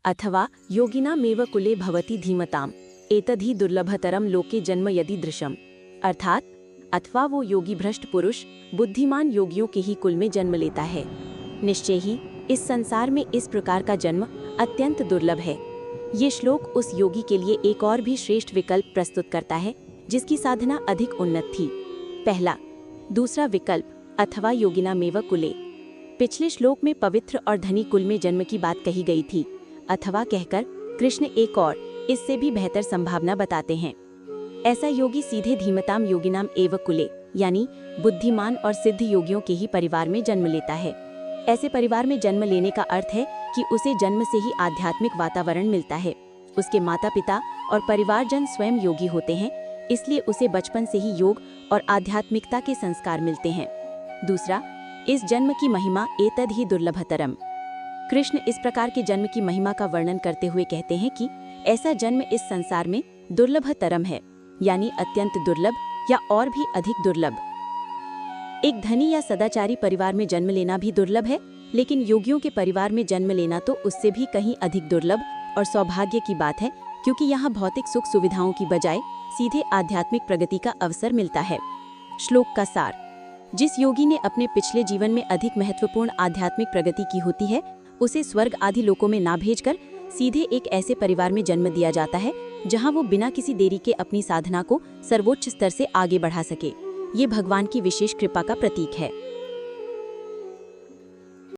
अथवा योगिनामेव कुले भवति धीमताम एतद्धि दुर्लभतरम लोके जन्म यदि दृशम। अर्थात अथवा वो योगी भ्रष्ट पुरुष बुद्धिमान योगियों के ही कुल में जन्म लेता है। निश्चय ही इस संसार में इस प्रकार का जन्म अत्यंत दुर्लभ है। ये श्लोक उस योगी के लिए एक और भी श्रेष्ठ विकल्प प्रस्तुत करता है जिसकी साधना अधिक उन्नत थी। पहला। दूसरा विकल्प अथवा योगिनामेव कुले। पिछले श्लोक में पवित्र और धनी कुल में जन्म की बात कही गई थी। अथवा कहकर कृष्ण एक और इससे भी बेहतर संभावना बताते हैं। ऐसा योगी सीधे धीमताम योगिनाम एव कुले यानी बुद्धिमान और सिद्ध योगियों के ही परिवार में जन्म लेता है। ऐसे परिवार में जन्म लेने का अर्थ है कि उसे जन्म से ही आध्यात्मिक वातावरण मिलता है। उसके माता पिता और परिवारजन स्वयं योगी होते हैं, इसलिए उसे बचपन से ही योग और आध्यात्मिकता के संस्कार मिलते हैं। दूसरा, इस जन्म की महिमा एतद ही दुर्लभतरम। कृष्ण इस प्रकार के जन्म की महिमा का वर्णन करते हुए कहते हैं कि ऐसा जन्म इस संसार में दुर्लभतरम है, यानी अत्यंत दुर्लभ या और भी अधिक दुर्लभ। एक धनी या सदाचारी परिवार में जन्म लेना भी दुर्लभ है, लेकिन योगियों के परिवार में जन्म लेना तो उससे भी कहीं अधिक दुर्लभ और सौभाग्य की बात है, क्योंकि यहाँ भौतिक सुख सुविधाओं की बजाय सीधे आध्यात्मिक प्रगति का अवसर मिलता है। श्लोक का सार। जिस योगी ने अपने पिछले जीवन में अधिक महत्वपूर्ण आध्यात्मिक प्रगति की होती है, उसे स्वर्ग आदि लोकों में ना भेजकर सीधे एक ऐसे परिवार में जन्म दिया जाता है जहां वो बिना किसी देरी के अपनी साधना को सर्वोच्च स्तर से आगे बढ़ा सके। ये भगवान की विशेष कृपा का प्रतीक है।